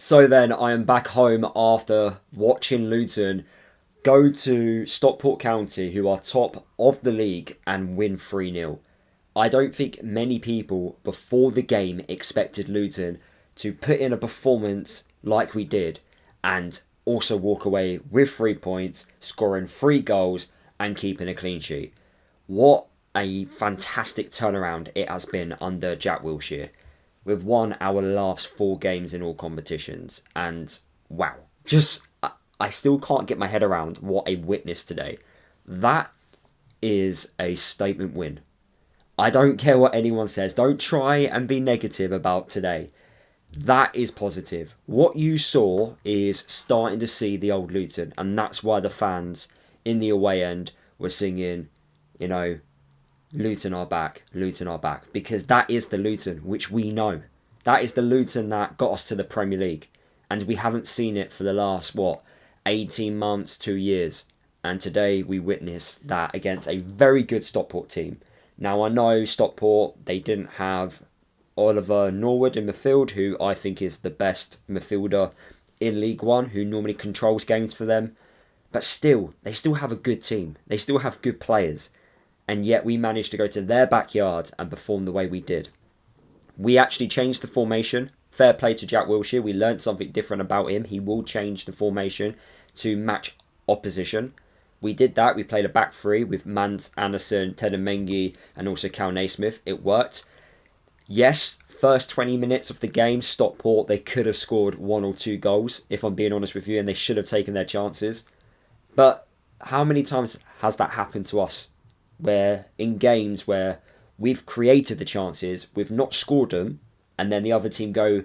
So then I am back home after watching Luton go to Stockport County, who are top of the league, and win 3-0. I don't think many people before the game expected Luton to put in a performance like we did and also walk away with 3 points, scoring 3 goals and keeping a clean sheet. What a fantastic turnaround it has been under Jack Wilshere. We've won our last 4 games in all competitions, and wow, I still can't get my head around what I witnessed today. That is a statement win. I don't care what anyone says. Don't try and be negative about today. That is positive. What you saw is starting to see the old Luton, and that's why the fans in the away end were singing, Luton are back, Luton are back. Because that is the Luton which we know. That is the Luton that got us to the Premier League. And we haven't seen it for the last, 18 months, 2 years. And today we witnessed that against a very good Stockport team. Now I know Stockport, they didn't have Oliver Norwood in midfield, who I think is the best midfielder in League One, who normally controls games for them. But still, they still have a good team. They still have good players. And yet we managed to go to their backyard and perform the way we did. We actually changed the formation. Fair play to Jack Wilshere. We learned something different about him. He will change the formation to match opposition. We did that. We played a back three with Mans Anderson, Ted Mengi, and also Cal Naismith. It worked. Yes, first 20 minutes of the game, Stockport, they could have scored 1 or 2 goals, if I'm being honest with you, and they should have taken their chances. But how many times has that happened to us? Where in games where we've created the chances, we've not scored them, and then the other team go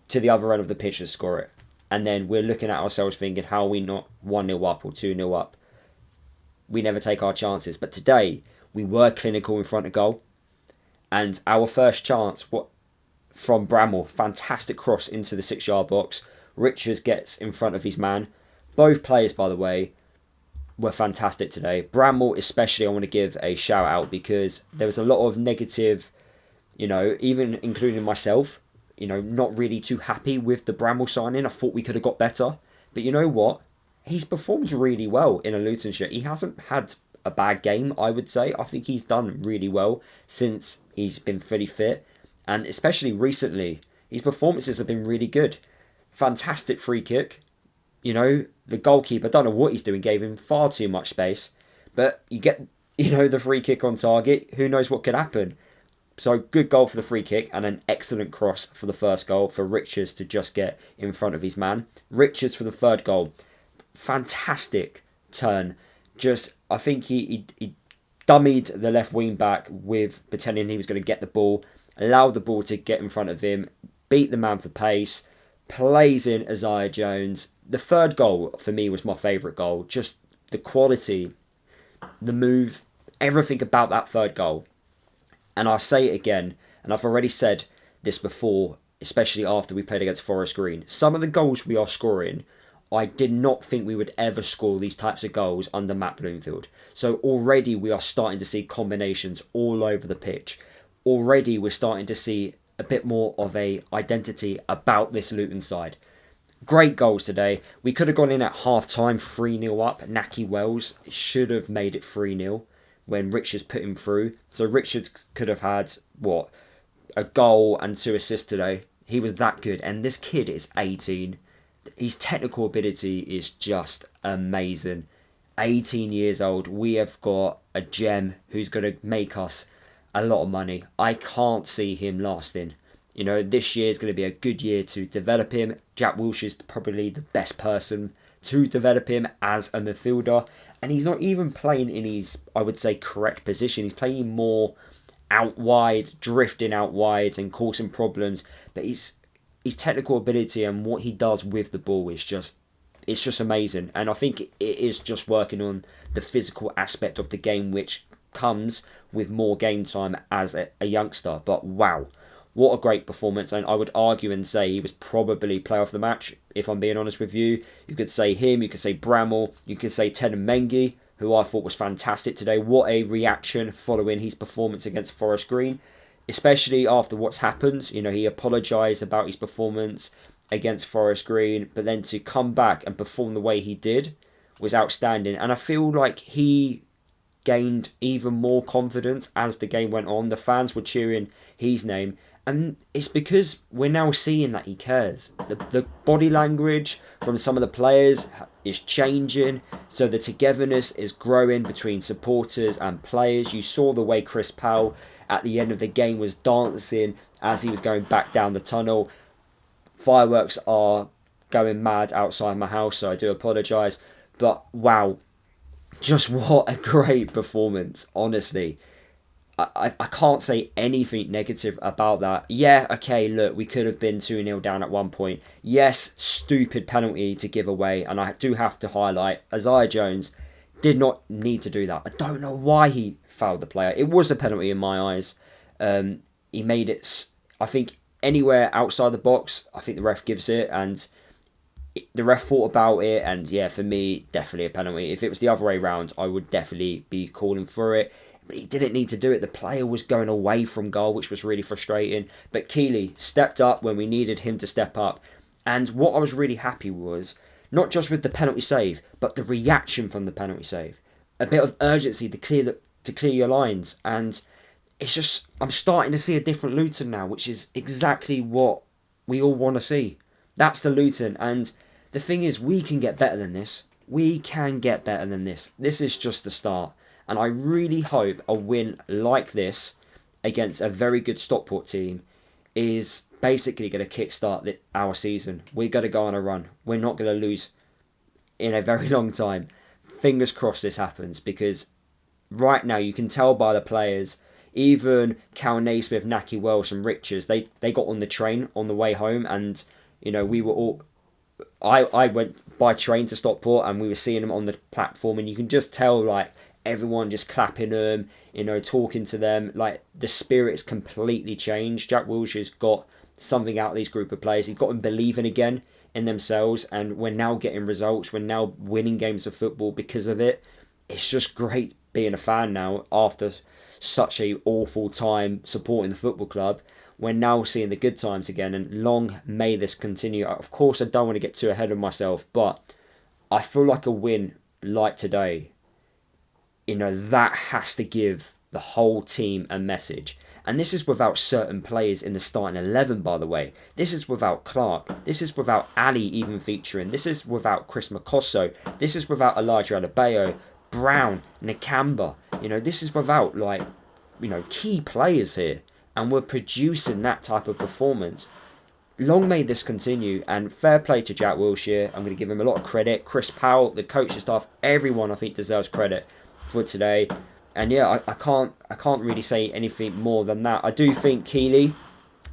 to the other end of the pitch and score it. And then we're looking at ourselves thinking, how are we not 1-0 up or 2-0 up? We never take our chances. But today, we were clinical in front of goal. And our first chance from Bramall, fantastic cross into the 6-yard box. Richards gets in front of his man. Both players, by the way, were fantastic today. Bramall especially, I want to give a shout out because there was a lot of negative, even including myself, not really too happy with the Bramall signing. I thought we could have got better. But you know what? He's performed really well in a Luton shirt. He hasn't had a bad game, I would say. I think he's done really well since he's been fully fit. And especially recently, his performances have been really good. Fantastic free kick. The goalkeeper, I don't know what he's doing, gave him far too much space. But you get, the free kick on target. Who knows what could happen? So good goal for the free kick and an excellent cross for the first goal for Richards to just get in front of his man. Richards for the third goal. Fantastic turn. I think he dummied the left wing back with pretending he was going to get the ball, allowed the ball to get in front of him, beat the man for pace, plays in Isaiah Jones. The third goal for me was my favourite goal. Just the quality, the move, everything about that third goal. And I'll say it again, and I've already said this before, especially after we played against Forest Green. Some of the goals we are scoring, I did not think we would ever score these types of goals under Matt Bloomfield. So already we are starting to see combinations all over the pitch. Already we're starting to see a bit more of a identity about this Luton side. Great goals today. We could have gone in at half-time 3-0 up. Naki Wells should have made it 3-0 when Richards put him through. So Richards could have had, a goal and 2 assists today. He was that good. And this kid is 18. His technical ability is just amazing. 18 years old. We have got a gem who's going to make us a lot of money. I can't see him lasting. This year is going to be a good year to develop him. Jack Wilshere is probably the best person to develop him as a midfielder. And he's not even playing in his, I would say, correct position. He's playing more out wide, drifting out wide and causing problems. But his technical ability and what he does with the ball is just amazing. And I think it is just working on the physical aspect of the game, which comes with more game time as a youngster. But wow, what a great performance. And I would argue and say he was probably player of the match, if I'm being honest with you. You could say him, you could say Bramall, you could say Ted Mengi, who I thought was fantastic today. What a reaction following his performance against Forest Green, especially after what's happened. He apologised about his performance. against Forest Green, but then to come back and perform the way he did was outstanding. And I feel like he gained even more confidence as the game went on. The fans were cheering his name, and it's because we're now seeing that he cares. The body language from some of the players is changing, so the togetherness is growing between supporters and players. You saw the way Chris Powell at the end of the game was dancing as he was going back down the tunnel. Fireworks are going mad outside my house, so I do apologise. But wow, just what a great performance, honestly. I can't say anything negative about that. Yeah, okay, look, we could have been 2-0 down at one point. Yes, stupid penalty to give away, and I do have to highlight, Isaiah Jones did not need to do that. I don't know why he fouled the player. It was a penalty in my eyes. He made it, I think, anywhere outside the box, I think the ref gives it, and the ref thought about it, and yeah, for me, definitely a penalty. If it was the other way round, I would definitely be calling for it. But he didn't need to do it. The player was going away from goal, which was really frustrating. But Keeley stepped up when we needed him to step up. And what I was really happy was, not just with the penalty save, but the reaction from the penalty save. A bit of urgency to clear your lines. And it's just, I'm starting to see a different Luton now, which is exactly what we all want to see. That's the Luton. And the thing is, we can get better than this. We can get better than this. This is just the start. And I really hope a win like this against a very good Stockport team is basically going to kickstart our season. We're going to go on a run. We're not going to lose in a very long time. Fingers crossed this happens, because right now you can tell by the players, even Cal Naismith, Naki Welsh and Richards, they got on the train on the way home, and you know, we were all... I went by train to Stockport and we were seeing them on the platform, and you can just tell, like, everyone just clapping them, you know, talking to them. Like, the spirit is completely changed. Jack Wilshere's got something out of these group of players. He's got them believing again in themselves, and we're now getting results. We're now winning games of football because of it. It's just great being a fan now after such a awful time supporting the football club. We're now seeing the good times again, and long may this continue. Of course, I don't want to get too ahead of myself, but I feel like a win like today, you know, that has to give the whole team a message. And this is without certain players in the starting 11, by the way. This is without Clark. This is without Ali even featuring. This is without Chris Makosso. This is without Elijah Adebayo, Brown, Nakamba. You know, this is without, like, you know, key players here. And we're producing that type of performance. Long may this continue, and fair play to Jack Wilshere. I'm going to give him a lot of credit. Chris Powell, the coaching staff, everyone I think deserves credit for today. And yeah, I can't really say anything more than that. I do think Keeley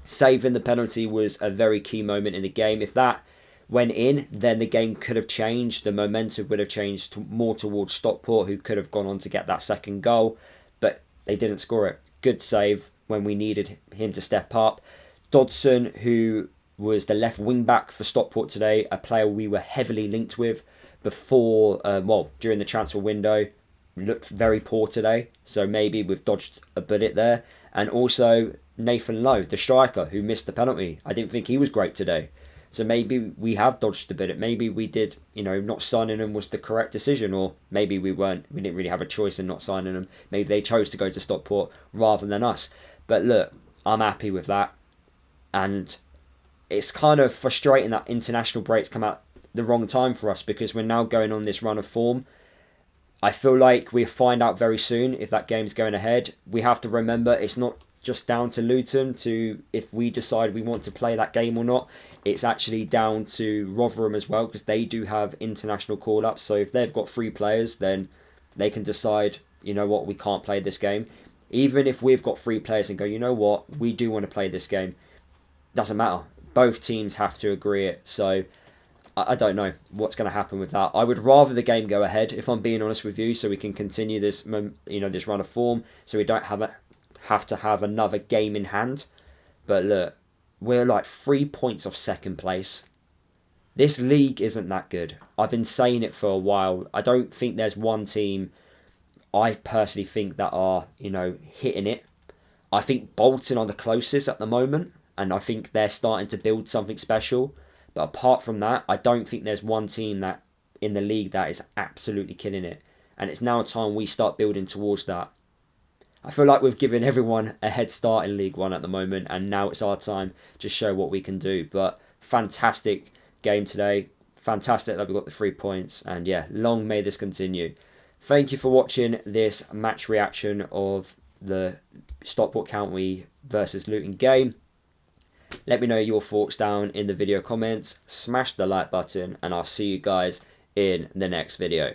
saving the penalty was a very key moment in the game. If that went in, then the game could have changed. The momentum would have changed more towards Stockport, who could have gone on to get that second goal. But they didn't score it. Good save when we needed him to step up. Dodson, who was the left wing back for Stockport today, a player we were heavily linked with before, during the transfer window, looked very poor today, so maybe we've dodged a bullet there. And also Nathan Lowe, the striker, who missed the penalty. I didn't think he was great today, so maybe we have dodged a bullet. Maybe we did, you know, not signing him was the correct decision, or maybe we didn't really have a choice in not signing him. Maybe they chose to go to Stockport rather than us. But look, I'm happy with that, and it's kind of frustrating that international breaks come out the wrong time for us, because we're now going on this run of form. I feel like we'll find out very soon if that game's going ahead. We have to remember, it's not just down to Luton to if we decide we want to play that game or not. It's actually down to Rotherham as well, because they do have international call-ups. So if they've got 3 players, then they can decide, you know what, we can't play this game. Even if we've got 3 players and go, you know what, we do want to play this game, doesn't matter. Both teams have to agree it. So I don't know what's going to happen with that. I would rather the game go ahead, if I'm being honest with you, so we can continue this, this run of form, so we don't have to have another game in hand. But look, we're like 3 points off second place. This league isn't that good. I've been saying it for a while. I don't think there's one team I personally think that are, hitting it. I think Bolton are the closest at the moment, and I think they're starting to build something special. But apart from that, I don't think there's one team that in the league that is absolutely killing it. And it's now time we start building towards that. I feel like we've given everyone a head start in League One at the moment, and now it's our time to show what we can do. But fantastic game today. Fantastic that we got the 3 points. And yeah, long may this continue. Thank you for watching this match reaction of the Stockport County versus Luton game. Let me know your thoughts down in the video comments. Smash the like button, and I'll see you guys in the next video.